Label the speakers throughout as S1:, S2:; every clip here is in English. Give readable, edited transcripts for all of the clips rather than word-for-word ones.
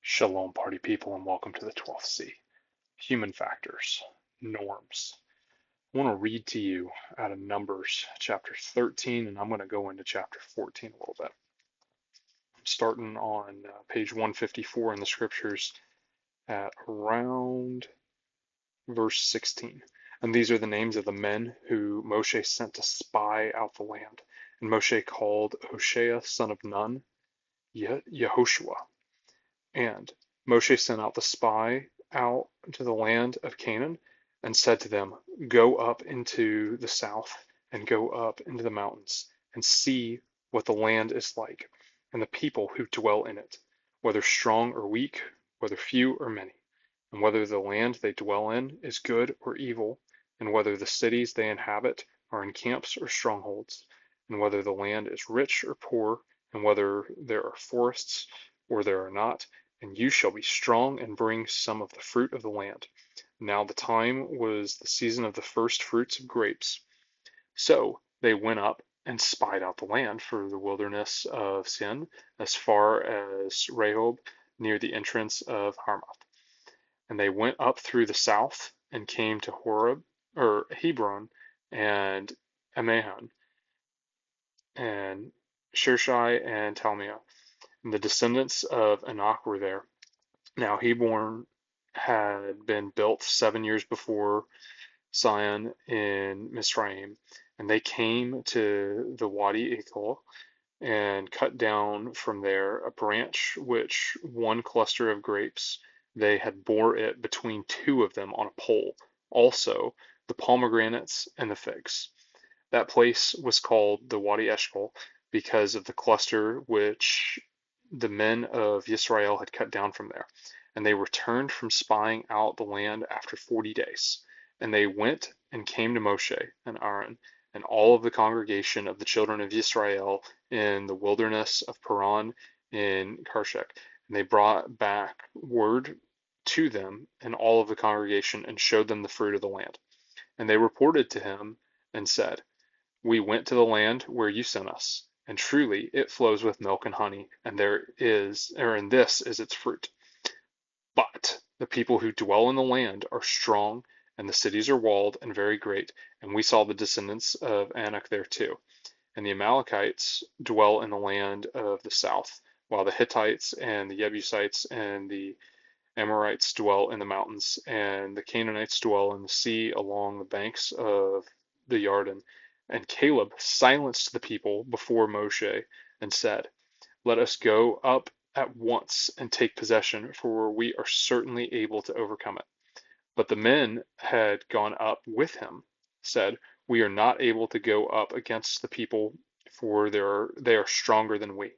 S1: Shalom, party people, and welcome to the 12th C. Human factors, norms. I want to read to you out of Numbers chapter 13, and I'm going to go into chapter 14 a little bit. I'm starting on page 154 in the scriptures at around verse 16. And these are the names of the men who Moshe sent to spy out the land. And Moshe called Hoshea, son of Nun, Yehoshua. And Moshe sent out the spy out to the land of Canaan and said to them, Go up into the south and go up into the mountains and see what the land is like, and the people who dwell in it, whether strong or weak, whether few or many, and whether the land they dwell in is good or evil, and whether the cities they inhabit are in camps or strongholds, and whether the land is rich or poor, and whether there are forests or there are not, and you shall be strong and bring some of the fruit of the land. Now the time was the season of the first fruits of grapes. So they went up and spied out the land for the wilderness of Tsin, as far as Rehob, near the entrance of Hamath. And they went up through the south and came to Hebron and Amath and Shêshai and Talmai. And the descendants of Anaq were there. Now Hebron had been built 7 years before Tsin in Mitsrayim, and they came to the wadi Eshkol and cut down from there a branch which one cluster of grapes they had bore it between two of them on a pole, also the pomegranates and the figs. That place was called the wadi Eshkol because of the cluster which the men of Yisra'Єl had cut down from there. And they returned from spying out the land after 40 days. And they went and came to Mosheh and Aharon and all of the congregation of the children of Yisra'Єl in the wilderness of Paran in Karshek. And they brought back word to them and all of the congregation and showed them the fruit of the land. And they reported to him and said, We went to the land where you sent us, and truly it flows with milk and honey, and this is its fruit. But the people who dwell in the land are strong, and the cities are walled and very great, and we saw the descendants of Anaq there too. And the Amalekites dwell in the land of the south, while the Hittites and the Jebusites and the Amorites dwell in the mountains, and the Canaanites dwell in the sea along the banks of the YardЄn. And Kaleb silenced the people before Moshe and said, Let us go up at once and take possession, for we are certainly able to overcome it. But the men had gone up with him, said, We are not able to go up against the people, for they are stronger than we.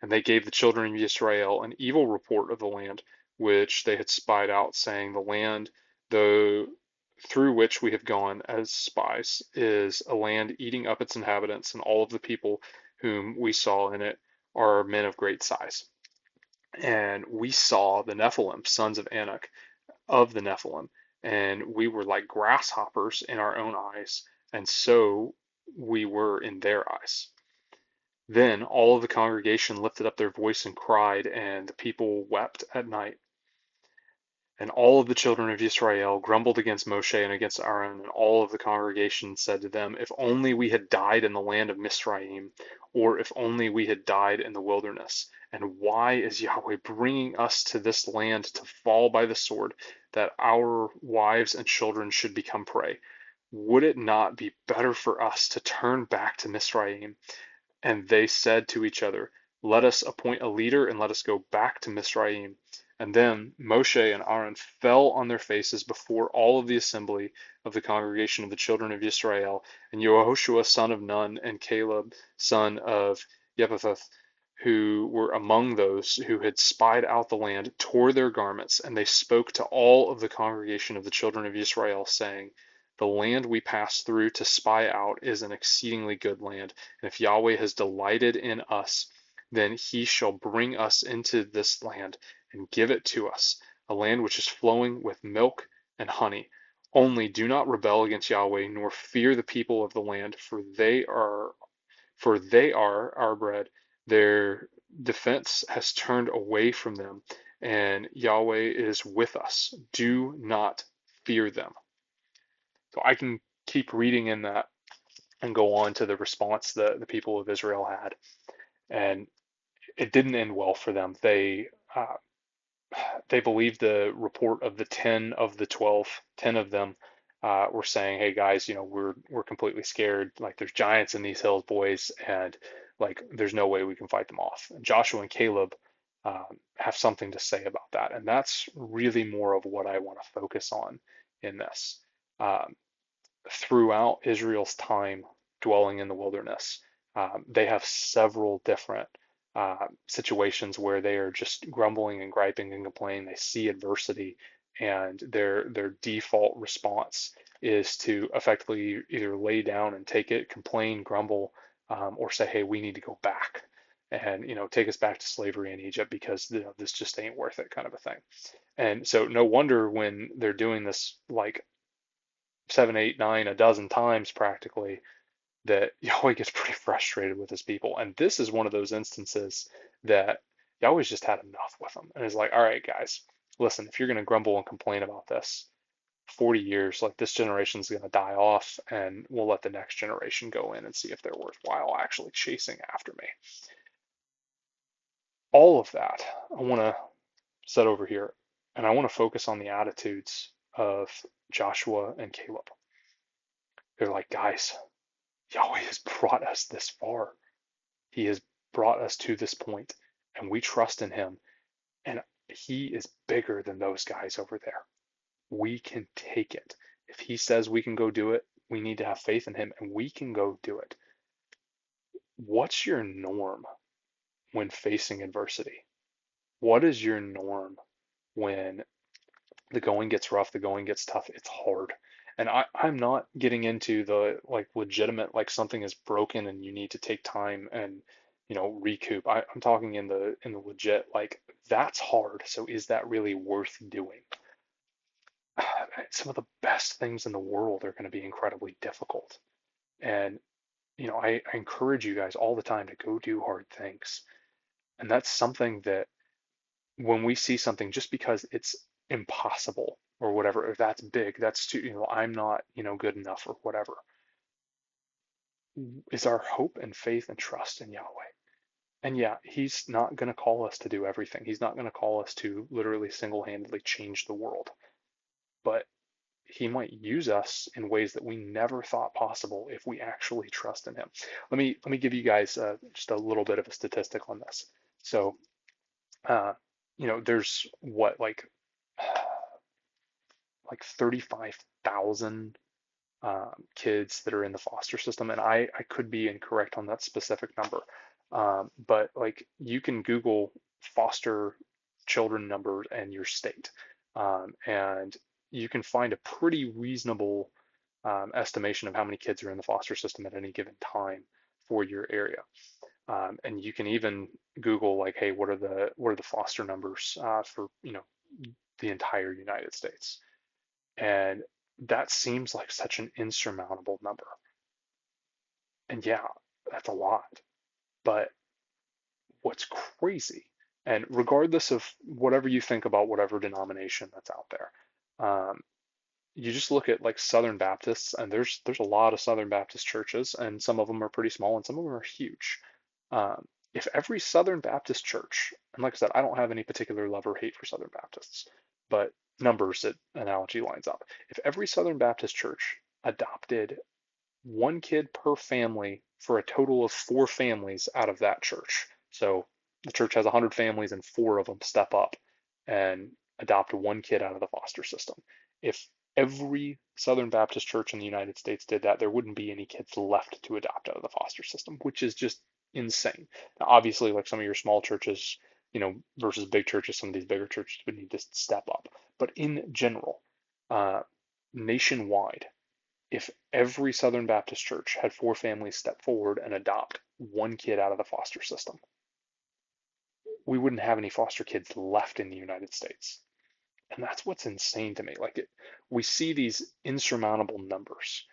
S1: And they gave the children of Yisra'Єl an evil report of the land which they had spied out, saying, The land, through which we have gone as spies, is a land eating up its inhabitants, and all of the people whom we saw in it are men of great size. And we saw the Nephilim, sons of Anaq, of the Nephilim, and we were like grasshoppers in our own eyes, and so we were in their eyes. Then all of the congregation lifted up their voice and cried, and the people wept at night. And all of the children of Yisra'Єl grumbled against Moshe and against Aaron, and all of the congregation said to them, If only we had died in the land of Mitsrayim, or if only we had died in the wilderness. And why is Yahweh bringing us to this land to fall by the sword, that our wives and children should become prey? Would it not be better for us to turn back to Mitsrayim? And they said to each other, Let us appoint a leader and let us go back to Mitsrayim. And then Moshe and Aaron fell on their faces before all of the assembly of the congregation of the children of Yisra'Єl, and Yehoshua son of Nun and Kaleb son of Jephthah, who were among those who had spied out the land, tore their garments, and they spoke to all of the congregation of the children of Yisra'Єl, saying, The land we passed through to spy out is an exceedingly good land, and if Yahweh has delighted in us, then he shall bring us into this land and give it to us, a land which is flowing with milk and honey. Only do not rebel against Yahweh, nor fear the people of the land, for they are our bread. Their defense has turned away from them, and Yahweh is with us. Do not fear them. So I can keep reading in that and go on to the response that the people of Israel had. And it didn't end well for them. They believed the report of the 10 of the 12. 10 of them were saying, "Hey guys, we're completely scared. Like there's giants in these hills, boys, and like there's no way we can fight them off." And Joshua and Caleb have something to say about that, and that's really more of what I want to focus on in this. Um, Throughout Israel's time dwelling in the wilderness, they have several different situations where they are just grumbling and griping and complaining. They see adversity, and their default response is to effectively either lay down and take it, complain, grumble, or say, "Hey, we need to go back." And take us back to slavery in Egypt because this just ain't worth it, kind of a thing. And so no wonder when they're doing this like 7, 8, 9, a dozen times practically, that Yahweh gets pretty frustrated with his people. And this is one of those instances that Yahweh's just had enough with them. And is like, all right, guys, listen, if you're going to grumble and complain about this 40 years, like this generation's going to die off, and we'll let the next generation go in and see if they're worthwhile actually chasing after me. All of that I want to set over here, and I want to focus on the attitudes of Joshua and Caleb. They're like, guys, Yahweh has brought us this far. He has brought us to this point, and we trust in him. And he is bigger than those guys over there. We can take it. If he says we can go do it, we need to have faith in him, and we can go do it. What's your norm when facing adversity? What is your norm when the going gets rough, the going gets tough, it's hard? And I'm not getting into the like legitimate, like something is broken and you need to take time and recoup. I'm talking in the legit, like that's hard. So is that really worth doing? Some of the best things in the world are going to be incredibly difficult. And I encourage you guys all the time to go do hard things. And that's something that when we see something, just because it's impossible or whatever, or that's big, that's too, I'm not, good enough or whatever, is our hope and faith and trust in Yahweh. And yeah, he's not going to call us to do everything. He's not going to call us to literally single-handedly change the world. But he might use us in ways that we never thought possible if we actually trust in him. Let me give you guys just a little bit of a statistic on this. So, there's what like 35,000 kids that are in the foster system, and I could be incorrect on that specific number, but like you can Google foster children numbers and your state, and you can find a pretty reasonable estimation of how many kids are in the foster system at any given time for your area. And you can even Google like, hey, what are the foster numbers for the entire United States? And that seems like such an insurmountable number. And yeah, that's a lot. But what's crazy, and regardless of whatever you think about whatever denomination that's out there, you just look at like Southern Baptists, and there's a lot of Southern Baptist churches, and some of them are pretty small, and some of them are huge. If every Southern Baptist church, and like I said, I don't have any particular love or hate for Southern Baptists, but numbers that analogy lines up. If every Southern Baptist church adopted one kid per family for a total of 4 families out of that church, so the church has 100 families and 4 of them step up and adopt one kid out of the foster system. If every Southern Baptist church in the United States did that, there wouldn't be any kids left to adopt out of the foster system, which is just insane. Now, obviously, like some of your small churches, versus big churches, some of these bigger churches would need to step up. But in general, nationwide, if every Southern Baptist church had 4 families step forward and adopt one kid out of the foster system, we wouldn't have any foster kids left in the United States. And that's what's insane to me. We see these insurmountable numbers,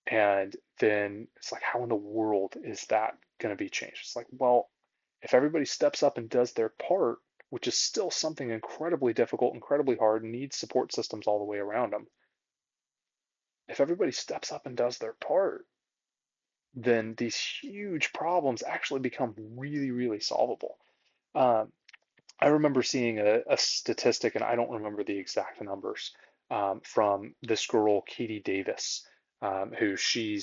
S1: and then it's like, how in the world is that going to be changed? It's like, well, if everybody steps up and does their part, which is still something incredibly difficult, incredibly hard, needs support systems all the way around them. If everybody steps up and does their part, then these huge problems actually become really, really solvable. Um, I remember seeing a statistic, and I don't remember the exact numbers, from this girl, Katie Davis, who she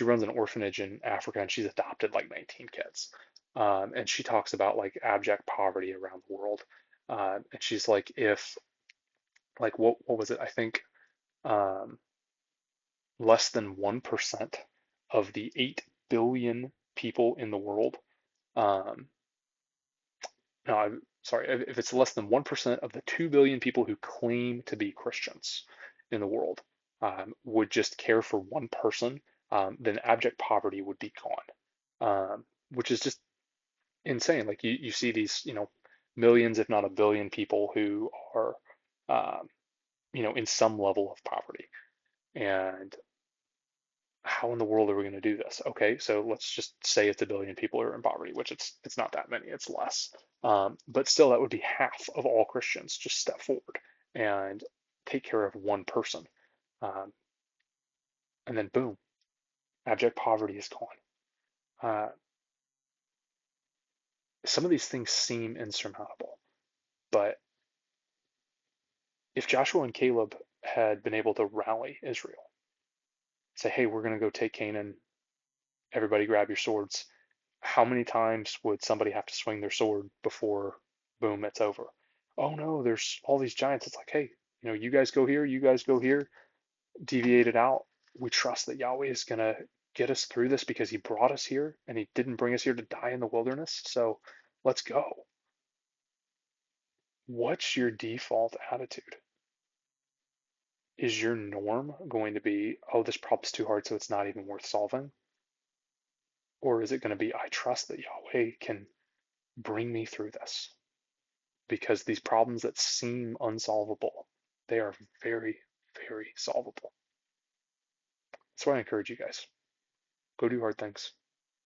S1: runs an orphanage in Africa, and she's adopted like 19 kids. And she talks about like abject poverty around the world. And she's like, if like what was it? I think um, less than 1% of the 8 billion people in the world, um, no, I'm sorry, if it's less than 1% of the 2 billion people who claim to be Christians in the world, would just care for one person, then abject poverty would be gone, which is just insane. Like you see these, millions, if not a billion people who are, um, in some level of poverty. And how in the world are we going to do this? Okay, so let's just say it's a billion people who are in poverty, which it's not that many, it's less. But still, that would be half of all Christians. Just step forward and take care of one person, um, and then boom, abject poverty is gone. Uh, some of these things seem insurmountable, but if Joshua and Caleb had been able to rally Israel, say, hey, we're going to go take Canaan, everybody grab your swords, how many times would somebody have to swing their sword before, boom, it's over? Oh no, there's all these giants. It's like, hey, you guys go here, you guys go here, deviate it out. We trust that Yahweh is going to get us through this because he brought us here and he didn't bring us here to die in the wilderness. So let's go. What's your default attitude? Is your norm going to be, oh, this problem's too hard, so it's not even worth solving? Or is it going to be, I trust that Yahweh can bring me through this? Because these problems that seem unsolvable, they are very, very solvable. That's why I encourage you guys. Go do hard things.